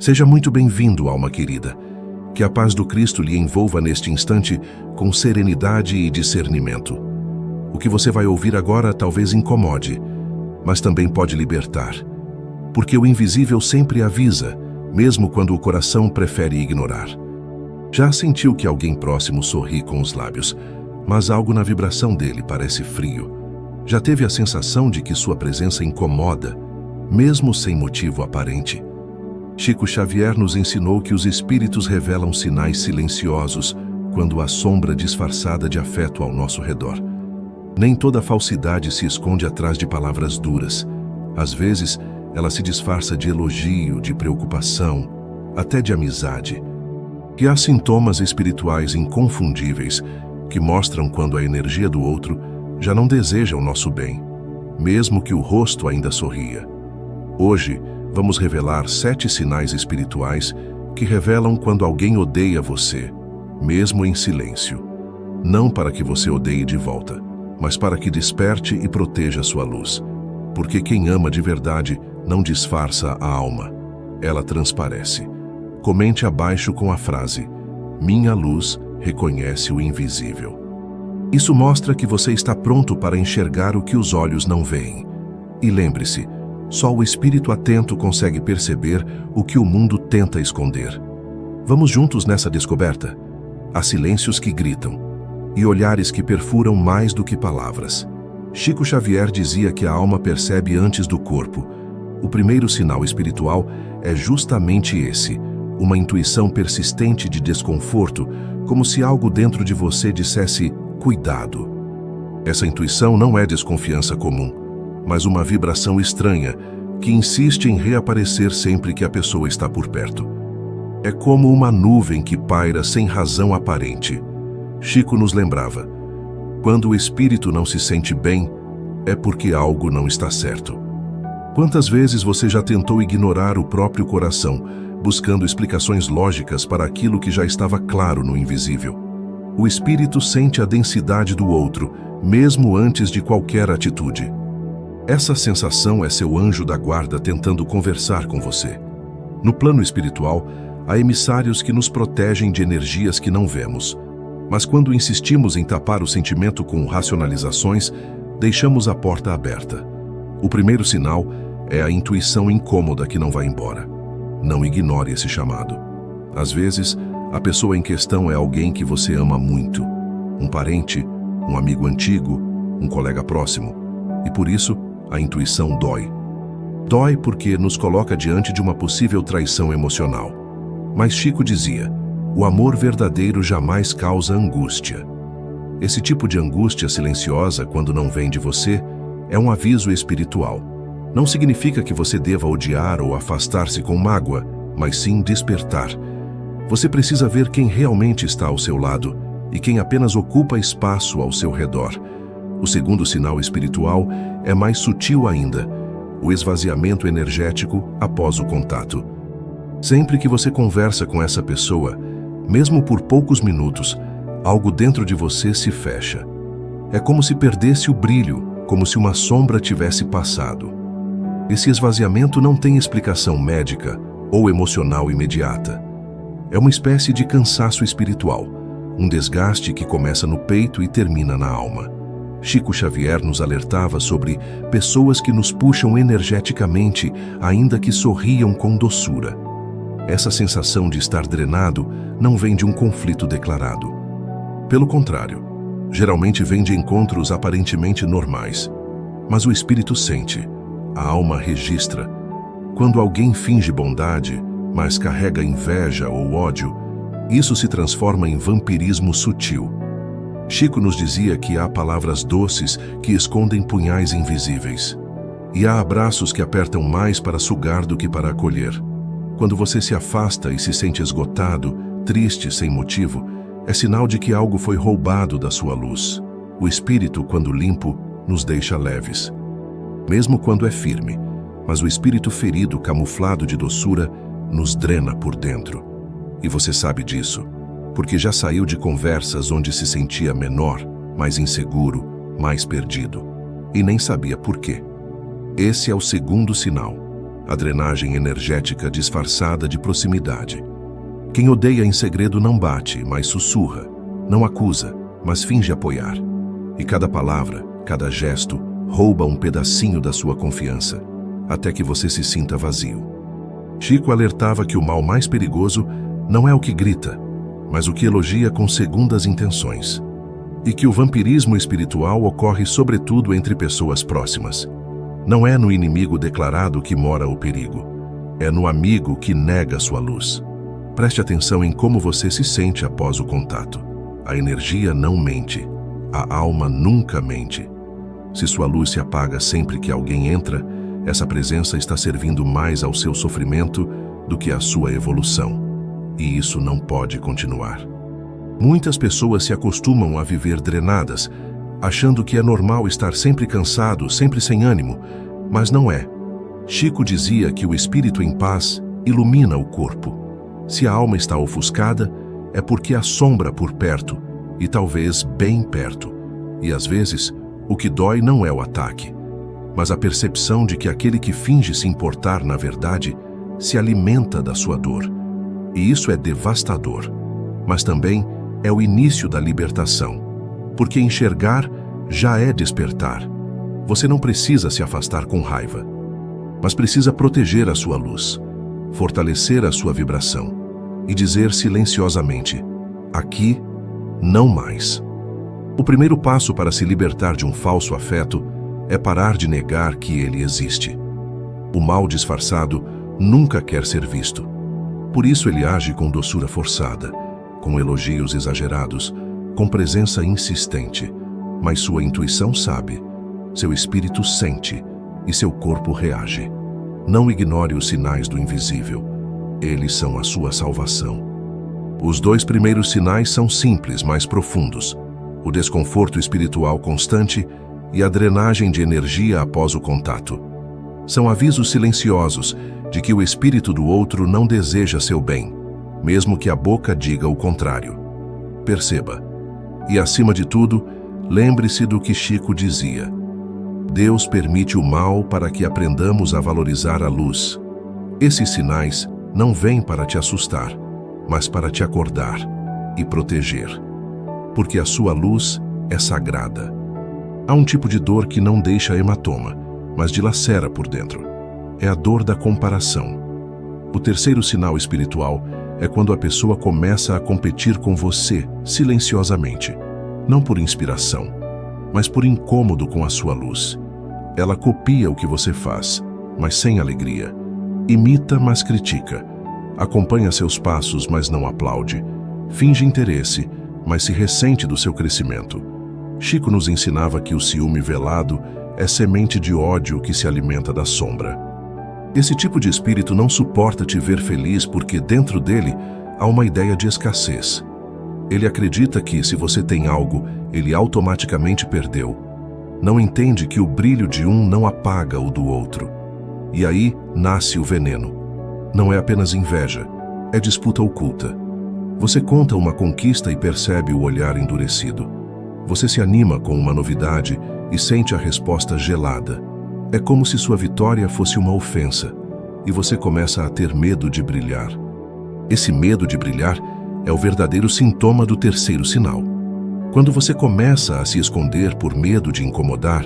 Seja muito bem-vindo, alma querida. Que a paz do Cristo lhe envolva neste instante com serenidade e discernimento. O que você vai ouvir agora talvez incomode, mas também pode libertar. Porque o invisível sempre avisa, mesmo quando o coração prefere ignorar. Já sentiu que alguém próximo sorri com os lábios, mas algo na vibração dele parece frio? Já teve a sensação de que sua presença incomoda, mesmo sem motivo aparente? Chico Xavier nos ensinou que os espíritos revelam sinais silenciosos quando há sombra disfarçada de afeto ao nosso redor. Nem toda falsidade se esconde atrás de palavras duras. Às vezes, ela se disfarça de elogio, de preocupação, até de amizade. Que há sintomas espirituais inconfundíveis que mostram quando a energia do outro já não deseja o nosso bem, mesmo que o rosto ainda sorria. Hoje, vamos revelar 7 sinais espirituais que revelam quando alguém odeia você, mesmo em silêncio. Não para que você odeie de volta, mas para que desperte e proteja sua luz. Porque quem ama de verdade não disfarça a alma, ela transparece. Comente abaixo com a frase: "Minha luz reconhece o invisível". Isso mostra que você está pronto para enxergar o que os olhos não veem. E lembre-se, só o espírito atento consegue perceber o que o mundo tenta esconder. Vamos juntos nessa descoberta? Há silêncios que gritam e olhares que perfuram mais do que palavras. Chico Xavier dizia que a alma percebe antes do corpo. O primeiro sinal espiritual é justamente esse, uma intuição persistente de desconforto, como se algo dentro de você dissesse "cuidado". Essa intuição não é desconfiança comum, mas uma vibração estranha que insiste em reaparecer sempre que a pessoa está por perto. É como uma nuvem que paira sem razão aparente. Chico nos lembrava: quando o espírito não se sente bem, é porque algo não está certo. Quantas vezes você já tentou ignorar o próprio coração, buscando explicações lógicas para aquilo que já estava claro no invisível? O espírito sente a densidade do outro, mesmo antes de qualquer atitude. Essa sensação é seu anjo da guarda tentando conversar com você. No plano espiritual, há emissários que nos protegem de energias que não vemos. Mas quando insistimos em tapar o sentimento com racionalizações, deixamos a porta aberta. O primeiro sinal é a intuição incômoda que não vai embora. Não ignore esse chamado. Às vezes, a pessoa em questão é alguém que você ama muito. Um parente, um amigo antigo, um colega próximo. E por isso, a intuição dói. Dói porque nos coloca diante de uma possível traição emocional. Mas Chico dizia: o amor verdadeiro jamais causa angústia. Esse tipo de angústia silenciosa, quando não vem de você, é um aviso espiritual. Não significa que você deva odiar ou afastar-se com mágoa, mas sim despertar. Você precisa ver quem realmente está ao seu lado e quem apenas ocupa espaço ao seu redor. O segundo sinal espiritual é mais sutil ainda: o esvaziamento energético após o contato. Sempre que você conversa com essa pessoa, mesmo por poucos minutos, algo dentro de você se fecha. É como se perdesse o brilho, como se uma sombra tivesse passado. Esse esvaziamento não tem explicação médica ou emocional imediata. É uma espécie de cansaço espiritual, um desgaste que começa no peito e termina na alma. Chico Xavier nos alertava sobre pessoas que nos puxam energeticamente, ainda que sorriam com doçura. Essa sensação de estar drenado não vem de um conflito declarado. Pelo contrário, geralmente vem de encontros aparentemente normais. Mas o espírito sente, a alma registra. Quando alguém finge bondade, mas carrega inveja ou ódio, isso se transforma em vampirismo sutil. Chico nos dizia que há palavras doces que escondem punhais invisíveis. E há abraços que apertam mais para sugar do que para acolher. Quando você se afasta e se sente esgotado, triste sem motivo, é sinal de que algo foi roubado da sua luz. O espírito, quando limpo, nos deixa leves. Mesmo quando é firme, mas o espírito ferido, camuflado de doçura, nos drena por dentro. E você sabe disso, porque já saiu de conversas onde se sentia menor, mais inseguro, mais perdido, e nem sabia por quê. Esse é o segundo sinal. a drenagem energética disfarçada de proximidade. Quem odeia em segredo não bate, mas sussurra, não acusa, mas finge apoiar. E cada palavra, cada gesto, rouba um pedacinho da sua confiança, até que você se sinta vazio. Chico alertava que o mal mais perigoso não é o que grita, mas o que elogia com segundas intenções. E que o vampirismo espiritual ocorre sobretudo entre pessoas próximas. Não é no inimigo declarado que mora o perigo, é no amigo que nega sua luz. Preste atenção em como você se sente após o contato. A energia não mente, a alma nunca mente. Se sua luz se apaga sempre que alguém entra, essa presença está servindo mais ao seu sofrimento do que à sua evolução. E isso não pode continuar. Muitas pessoas se acostumam a viver drenadas, achando que é normal estar sempre cansado, sempre sem ânimo, mas não é. Chico dizia que o espírito em paz ilumina o corpo. Se a alma está ofuscada, é porque há sombra por perto, e talvez bem perto. E às vezes, o que dói não é o ataque, mas a percepção de que aquele que finge se importar, na verdade, se alimenta da sua dor. E isso é devastador, mas também é o início da libertação, porque enxergar já é despertar. Você não precisa se afastar com raiva, mas precisa proteger a sua luz, fortalecer a sua vibração e dizer silenciosamente: aqui, não mais. O primeiro passo para se libertar de um falso afeto é parar de negar que ele existe. O mal disfarçado nunca quer ser visto. Por isso ele age com doçura forçada, com elogios exagerados, com presença insistente. Mas sua intuição sabe, seu espírito sente e seu corpo reage. Não ignore os sinais do invisível. Eles são a sua salvação. Os dois primeiros sinais são simples, mas profundos: o desconforto espiritual constante e a drenagem de energia após o contato. São avisos silenciosos de que o espírito do outro não deseja seu bem, mesmo que a boca diga o contrário. Perceba. E, acima de tudo, lembre-se do que Chico dizia: Deus permite o mal para que aprendamos a valorizar a luz. Esses sinais não vêm para te assustar, mas para te acordar e proteger. Porque a sua luz é sagrada. Há um tipo de dor que não deixa hematoma, mas dilacera por dentro. É a dor da comparação. O terceiro sinal espiritual é quando a pessoa começa a competir com você silenciosamente, não por inspiração, mas por incômodo com a sua luz. Ela copia o que você faz, mas sem alegria. Imita, mas critica. Acompanha seus passos, mas não aplaude. Finge interesse, mas se ressente do seu crescimento. Chico nos ensinava que o ciúme velado é semente de ódio que se alimenta da sombra. Esse tipo de espírito não suporta te ver feliz porque dentro dele há uma ideia de escassez. Ele acredita que, se você tem algo, ele automaticamente perdeu. Não entende que o brilho de um não apaga o do outro. E aí nasce o veneno. Não é apenas inveja, é disputa oculta. Você conta uma conquista e percebe o olhar endurecido. Você se anima com uma novidade e sente a resposta gelada. É como se sua vitória fosse uma ofensa, e você começa a ter medo de brilhar. Esse medo de brilhar é o verdadeiro sintoma do terceiro sinal. Quando você começa a se esconder por medo de incomodar,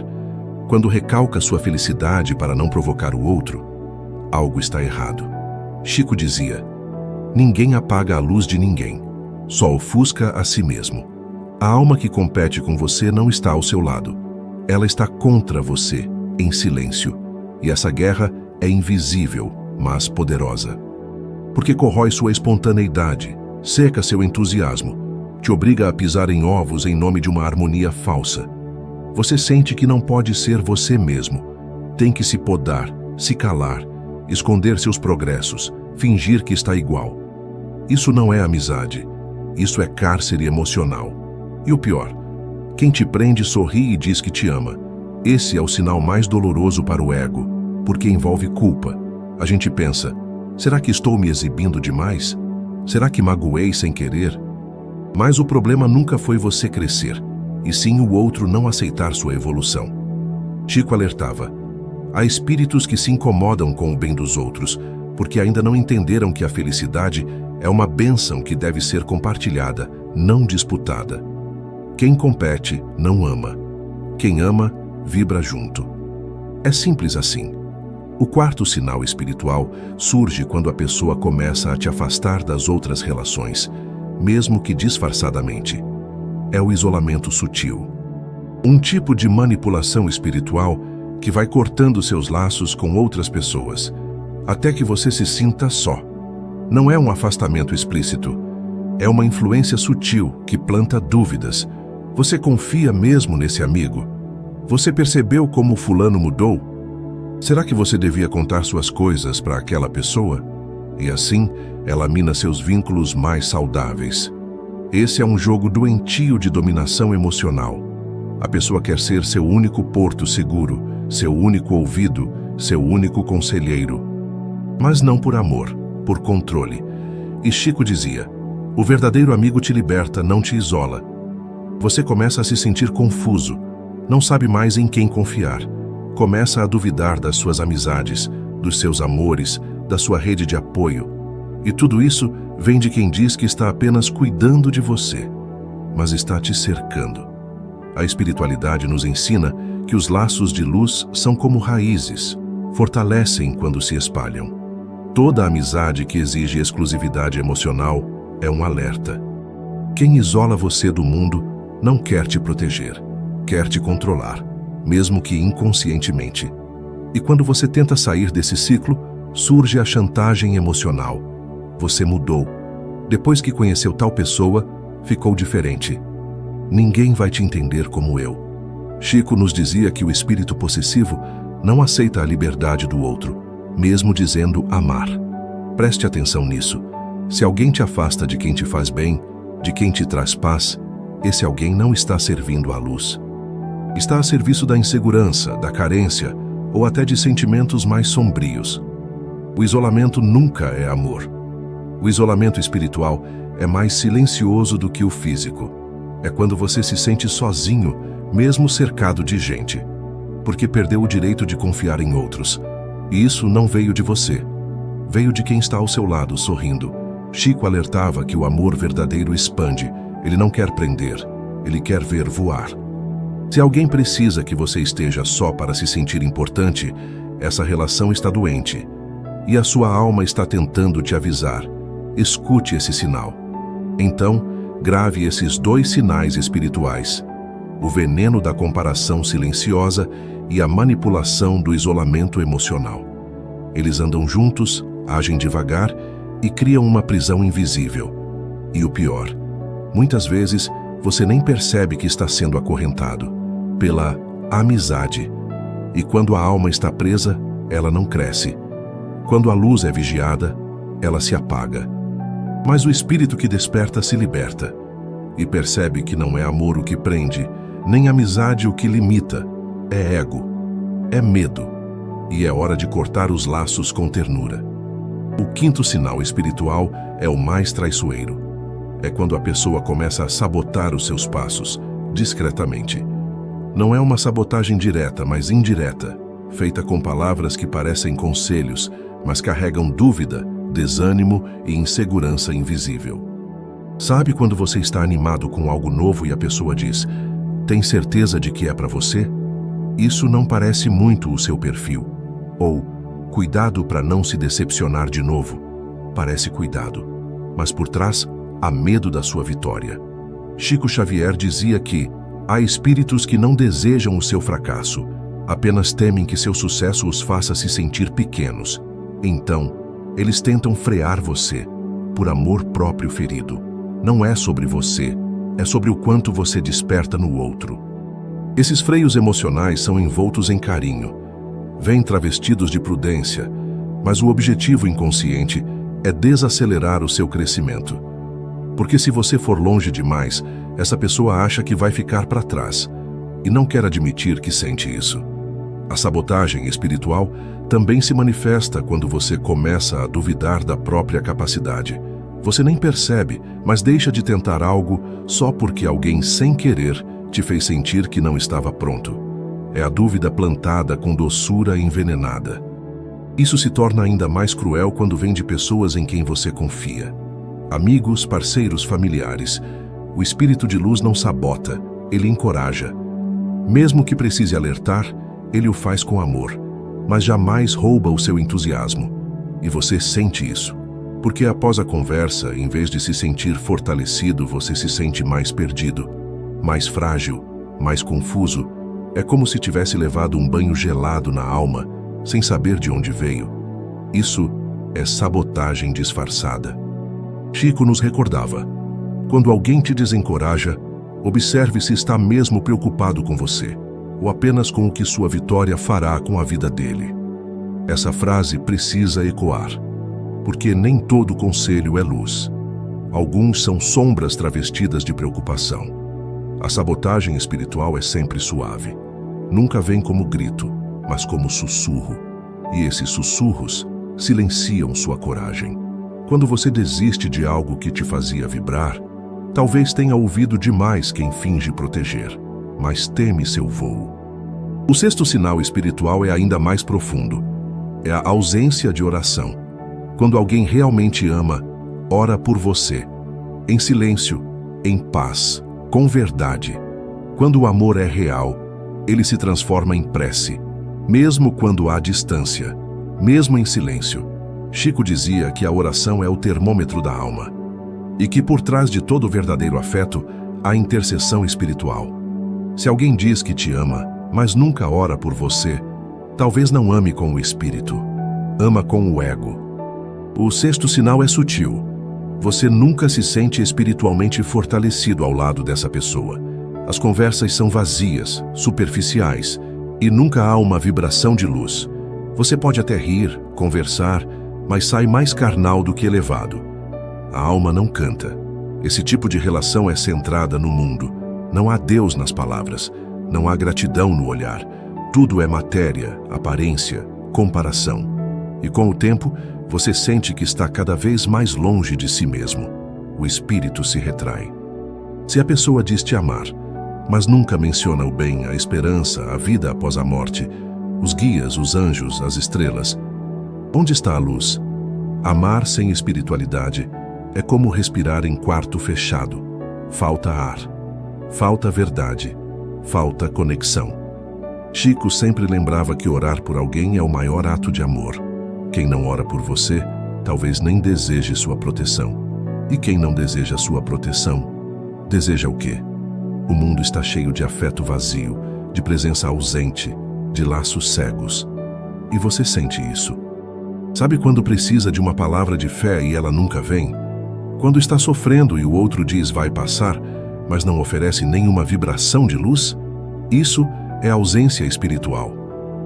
quando recalca sua felicidade para não provocar o outro, algo está errado. Chico dizia: ninguém apaga a luz de ninguém, só ofusca a si mesmo. A alma que compete com você não está ao seu lado. Ela está contra você, em silêncio. E essa guerra é invisível, mas poderosa. Porque corrói sua espontaneidade, seca seu entusiasmo, te obriga a pisar em ovos em nome de uma harmonia falsa. Você sente que não pode ser você mesmo. Tem que se podar, se calar, esconder seus progressos, fingir que está igual. Isso não é amizade. Isso é cárcere emocional. E o pior, quem te prende sorri e diz que te ama. Esse é o sinal mais doloroso para o ego, porque envolve culpa. A gente pensa: será que estou me exibindo demais? Será que magoei sem querer? Mas o problema nunca foi você crescer, e sim o outro não aceitar sua evolução. Chico alertava: Há espíritos que se incomodam com o bem dos outros, porque ainda não entenderam que a felicidade é uma bênção que deve ser compartilhada, não disputada. Quem compete não ama. Quem ama, vibra junto. É simples assim. O quarto sinal espiritual surge quando a pessoa começa a te afastar das outras relações, mesmo que disfarçadamente. É o isolamento sutil. Um tipo de manipulação espiritual que vai cortando seus laços com outras pessoas, até que você se sinta só. Não é um afastamento explícito, é uma influência sutil que planta dúvidas. Você confia mesmo nesse amigo? Você percebeu como fulano mudou? Será que você devia contar suas coisas para aquela pessoa? E assim, ela mina seus vínculos mais saudáveis. Esse é um jogo doentio de dominação emocional. A pessoa quer ser seu único porto seguro, seu único ouvido, seu único conselheiro. Mas não por amor, por controle. E Chico dizia: o verdadeiro amigo te liberta, não te isola. Você começa a se sentir confuso, não sabe mais em quem confiar. Começa a duvidar das suas amizades, dos seus amores, da sua rede de apoio. E tudo isso vem de quem diz que está apenas cuidando de você, mas está te cercando. A espiritualidade nos ensina que os laços de luz são como raízes, fortalecem quando se espalham. Toda amizade que exige exclusividade emocional é um alerta. Quem isola você do mundo não quer te proteger, quer te controlar, mesmo que inconscientemente. E quando você tenta sair desse ciclo, surge a chantagem emocional. Você mudou. Depois que conheceu tal pessoa, ficou diferente. Ninguém vai te entender como eu. Chico nos dizia que o espírito possessivo não aceita a liberdade do outro, mesmo dizendo amar. Preste atenção nisso. Se alguém te afasta de quem te faz bem, de quem te traz paz, esse alguém não está servindo à luz. Está a serviço da insegurança, da carência ou até de sentimentos mais sombrios. O isolamento nunca é amor. O isolamento espiritual é mais silencioso do que o físico. É quando você se sente sozinho, mesmo cercado de gente, porque perdeu o direito de confiar em outros. E isso não veio de você. Veio de quem está ao seu lado, sorrindo. Chico alertava que o amor verdadeiro expande. Ele não quer prender, ele quer ver voar. Se alguém precisa que você esteja só para se sentir importante, essa relação está doente. E a sua alma está tentando te avisar. Escute esse sinal. Então, grave esses dois sinais espirituais: o veneno da comparação silenciosa e a manipulação do isolamento emocional. Eles andam juntos, agem devagar e criam uma prisão invisível. E o pior, muitas vezes você nem percebe que está sendo acorrentado pela amizade. E quando a alma está presa, ela não cresce. Quando a luz é vigiada, ela se apaga. Mas o espírito que desperta se liberta e percebe que não é amor o que prende, nem amizade o que limita. É ego, é medo, e é hora de cortar os laços com ternura. O quinto sinal espiritual é o mais traiçoeiro. É quando a pessoa começa a sabotar os seus passos, discretamente. Não é uma sabotagem direta, mas indireta, feita com palavras que parecem conselhos, mas carregam dúvida, desânimo e insegurança invisível. Sabe quando você está animado com algo novo e a pessoa diz: "Tem certeza de que é para você?" Isso não parece muito o seu perfil. Ou, "Cuidado para não se decepcionar de novo." Parece cuidado, mas por trás há medo da sua vitória. Chico Xavier dizia que há espíritos que não desejam o seu fracasso, apenas temem que seu sucesso os faça se sentir pequenos. Então, eles tentam frear você, por amor próprio ferido. Não é sobre você, é sobre o quanto você desperta no outro. Esses freios emocionais são envoltos em carinho, vêm travestidos de prudência, mas o objetivo inconsciente é desacelerar o seu crescimento. Porque se você for longe demais, essa pessoa acha que vai ficar para trás e não quer admitir que sente isso. A sabotagem espiritual também se manifesta quando você começa a duvidar da própria capacidade. Você nem percebe, mas deixa de tentar algo só porque alguém, sem querer, te fez sentir que não estava pronto. É a dúvida plantada com doçura envenenada. Isso se torna ainda mais cruel quando vem de pessoas em quem você confia. Amigos, parceiros, familiares. O espírito de luz não sabota, ele encoraja. Mesmo que precise alertar, ele o faz com amor, mas jamais rouba o seu entusiasmo. E você sente isso, porque após a conversa, em vez de se sentir fortalecido, você se sente mais perdido, mais frágil, mais confuso. É como se tivesse levado um banho gelado na alma, sem saber de onde veio. Isso é sabotagem disfarçada. Chico nos recordava: quando alguém te desencoraja, observe se está mesmo preocupado com você, ou apenas com o que sua vitória fará com a vida dele. Essa frase precisa ecoar, porque nem todo conselho é luz. Alguns são sombras travestidas de preocupação. A sabotagem espiritual é sempre suave. Nunca vem como grito, mas como sussurro. E esses sussurros silenciam sua coragem. Quando você desiste de algo que te fazia vibrar, talvez tenha ouvido demais quem finge proteger, mas teme seu voo. O sexto sinal espiritual é ainda mais profundo. É a ausência de oração. Quando alguém realmente ama, ora por você, em silêncio, em paz, com verdade. Quando o amor é real, ele se transforma em prece, mesmo quando há distância, mesmo em silêncio. Chico dizia que a oração é o termômetro da alma, e que por trás de todo verdadeiro afeto há intercessão espiritual. Se alguém diz que te ama, mas nunca ora por você, talvez não ame com o espírito, ama com o ego. O sexto sinal é sutil. Você nunca se sente espiritualmente fortalecido ao lado dessa pessoa. As conversas são vazias, superficiais, e nunca há uma vibração de luz. Você pode até rir, conversar, mas sai mais carnal do que elevado. A alma não canta. Esse tipo de relação é centrada no mundo. Não há Deus nas palavras, não há gratidão no olhar. Tudo é matéria, aparência, comparação. E com o tempo, você sente que está cada vez mais longe de si mesmo. O espírito se retrai. Se a pessoa diz te amar, mas nunca menciona o bem, a esperança, a vida após a morte, os guias, os anjos, as estrelas, onde está a luz? Amar sem espiritualidade é como respirar em quarto fechado. Falta ar, falta verdade, falta conexão. Chico sempre lembrava que orar por alguém é o maior ato de amor. Quem não ora por você, talvez nem deseje sua proteção. E quem não deseja sua proteção, deseja o quê? O mundo está cheio de afeto vazio, de presença ausente, de laços cegos. E você sente isso. Sabe quando precisa de uma palavra de fé e ela nunca vem? Quando está sofrendo e o outro diz vai passar, mas não oferece nenhuma vibração de luz? Isso é ausência espiritual.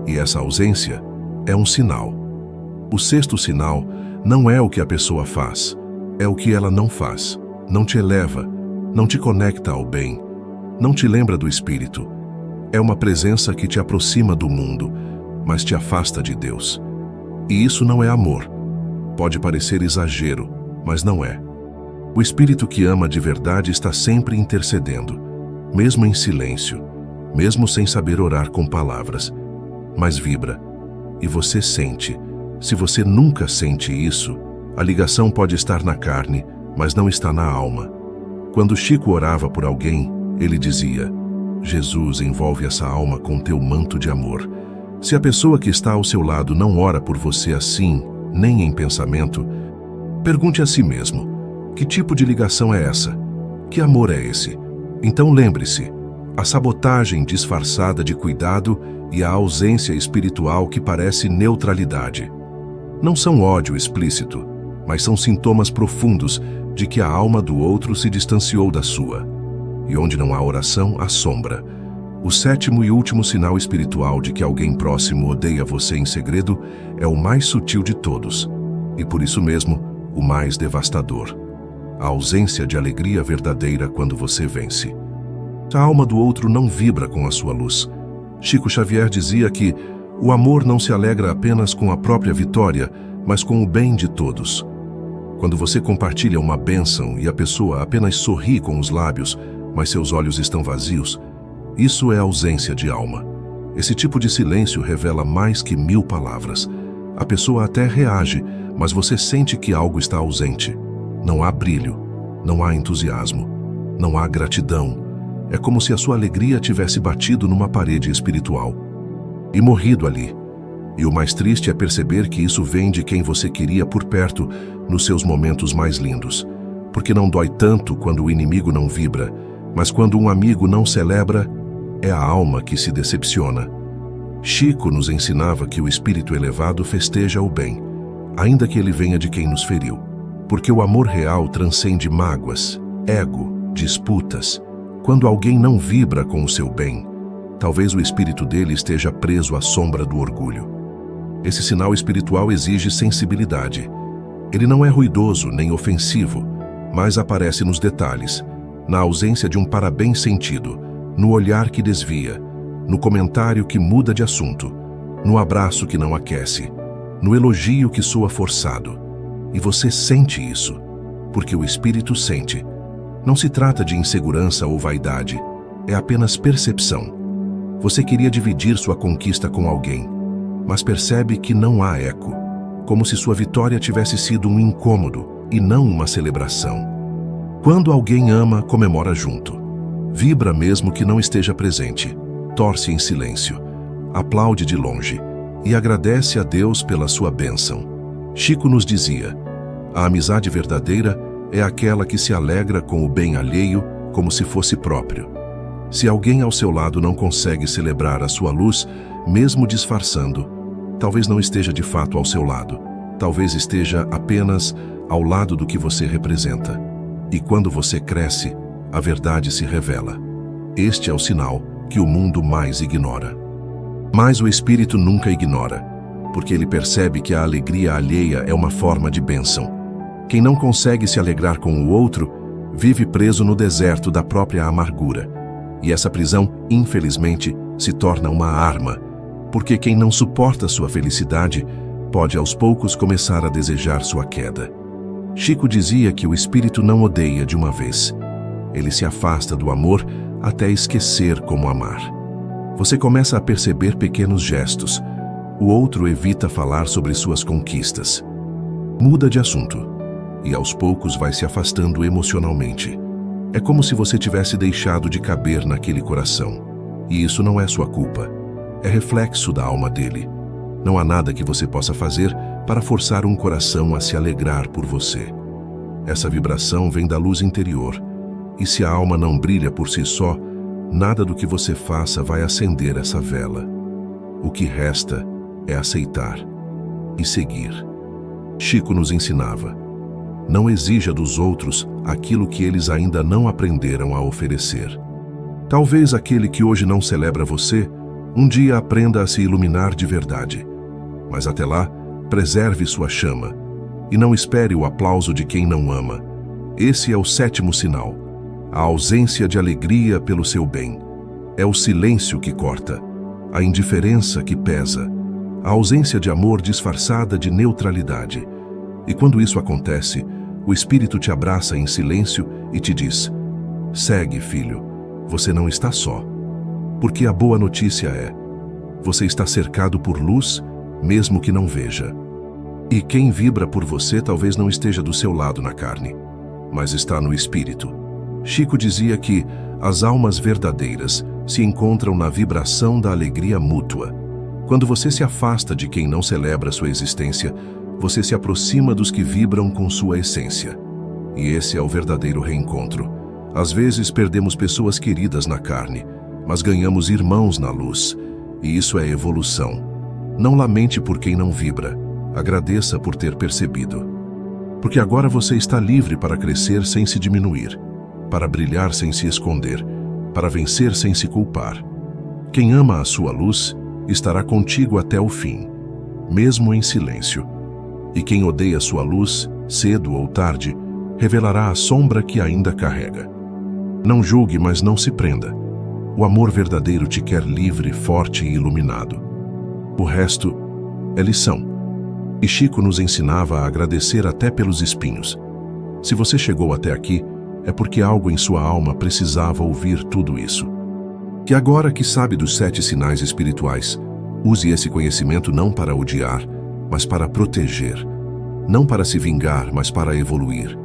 E essa ausência é um sinal. O sexto sinal não é o que a pessoa faz, é o que ela não faz. Não te eleva, não te conecta ao bem, não te lembra do espírito. É uma presença que te aproxima do mundo, mas te afasta de Deus. E isso não é amor. Pode parecer exagero, mas não é. O espírito que ama de verdade está sempre intercedendo, mesmo em silêncio, mesmo sem saber orar com palavras, mas vibra. E você sente. Se você nunca sente isso, a ligação pode estar na carne, mas não está na alma. Quando Chico orava por alguém, ele dizia: Jesus, envolve essa alma com teu manto de amor. Se a pessoa que está ao seu lado não ora por você assim, nem em pensamento, pergunte a si mesmo: que tipo de ligação é essa? Que amor é esse? Então lembre-se, a sabotagem disfarçada de cuidado e a ausência espiritual que parece neutralidade. Não são ódio explícito, mas são sintomas profundos de que a alma do outro se distanciou da sua. E onde não há oração, há sombra. O sétimo e último sinal espiritual de que alguém próximo odeia você em segredo é o mais sutil de todos, e por isso mesmo, o mais devastador. A ausência de alegria verdadeira quando você vence. A alma do outro não vibra com a sua luz. Chico Xavier dizia que o amor não se alegra apenas com a própria vitória, mas com o bem de todos. Quando você compartilha uma bênção e a pessoa apenas sorri com os lábios, mas seus olhos estão vazios, isso é ausência de alma. Esse tipo de silêncio revela mais que 1000 palavras. A pessoa até reage, mas você sente que algo está ausente. Não há brilho, não há entusiasmo, não há gratidão. É como se a sua alegria tivesse batido numa parede espiritual e morrido ali. E o mais triste é perceber que isso vem de quem você queria por perto nos seus momentos mais lindos. Porque não dói tanto quando o inimigo não vibra, mas quando um amigo não celebra, é a alma que se decepciona. Chico nos ensinava que o espírito elevado festeja o bem, ainda que ele venha de quem nos feriu. Porque o amor real transcende mágoas, ego, disputas. Quando alguém não vibra com o seu bem, talvez o espírito dele esteja preso à sombra do orgulho. Esse sinal espiritual exige sensibilidade. Ele não é ruidoso nem ofensivo, mas aparece nos detalhes, na ausência de um parabéns sentido, no olhar que desvia, no comentário que muda de assunto, no abraço que não aquece, no elogio que soa forçado. E você sente isso, porque o espírito sente. Não se trata de insegurança ou vaidade, é apenas percepção. Você queria dividir sua conquista com alguém, mas percebe que não há eco, como se sua vitória tivesse sido um incômodo e não uma celebração. Quando alguém ama, comemora junto. Vibra mesmo que não esteja presente, torce em silêncio, aplaude de longe e agradece a Deus pela sua bênção. Chico nos dizia: a amizade verdadeira é aquela que se alegra com o bem alheio como se fosse próprio. Se alguém ao seu lado não consegue celebrar a sua luz, mesmo disfarçando, talvez não esteja de fato ao seu lado, talvez esteja apenas ao lado do que você representa. E quando você cresce, a verdade se revela. Este é o sinal que o mundo mais ignora. Mas o espírito nunca ignora, porque ele percebe que a alegria alheia é uma forma de bênção. Quem não consegue se alegrar com o outro, vive preso no deserto da própria amargura. E essa prisão, infelizmente, se torna uma arma, porque quem não suporta sua felicidade pode aos poucos começar a desejar sua queda. Chico dizia que o espírito não odeia de uma vez. Ele se afasta do amor até esquecer como amar. Você começa a perceber pequenos gestos. O outro evita falar sobre suas conquistas. Muda de assunto e aos poucos vai se afastando emocionalmente. É como se você tivesse deixado de caber naquele coração. E isso não é sua culpa. É reflexo da alma dele. Não há nada que você possa fazer para forçar um coração a se alegrar por você. Essa vibração vem da luz interior, e se a alma não brilha por si só, nada do que você faça vai acender essa vela. O que resta é aceitar e seguir. Chico nos ensinava: não exija dos outros aquilo que eles ainda não aprenderam a oferecer. Talvez aquele que hoje não celebra você, um dia aprenda a se iluminar de verdade. Mas até lá, preserve sua chama e não espere o aplauso de quem não ama. Esse é o 7º sinal, a ausência de alegria pelo seu bem. É o silêncio que corta, a indiferença que pesa, a ausência de amor disfarçada de neutralidade. E quando isso acontece, o espírito te abraça em silêncio e te diz: segue, filho, você não está só. Porque a boa notícia é: você está cercado por luz, mesmo que não veja. E quem vibra por você talvez não esteja do seu lado na carne, mas está no espírito. Chico dizia que as almas verdadeiras se encontram na vibração da alegria mútua. Quando você se afasta de quem não celebra sua existência, você se aproxima dos que vibram com sua essência. E esse é o verdadeiro reencontro. Às vezes perdemos pessoas queridas na carne, mas ganhamos irmãos na luz. E isso é evolução. Não lamente por quem não vibra, agradeça por ter percebido. Porque agora você está livre para crescer sem se diminuir, para brilhar sem se esconder, para vencer sem se culpar. Quem ama a sua luz estará contigo até o fim, mesmo em silêncio. E quem odeia sua luz, cedo ou tarde, revelará a sombra que ainda carrega. Não julgue, mas não se prenda. O amor verdadeiro te quer livre, forte e iluminado. O resto é lição. E Chico nos ensinava a agradecer até pelos espinhos. Se você chegou até aqui, é porque algo em sua alma precisava ouvir tudo isso. Que agora que sabe dos 7 sinais espirituais, use esse conhecimento não para odiar, mas para proteger. Não para se vingar, mas para evoluir.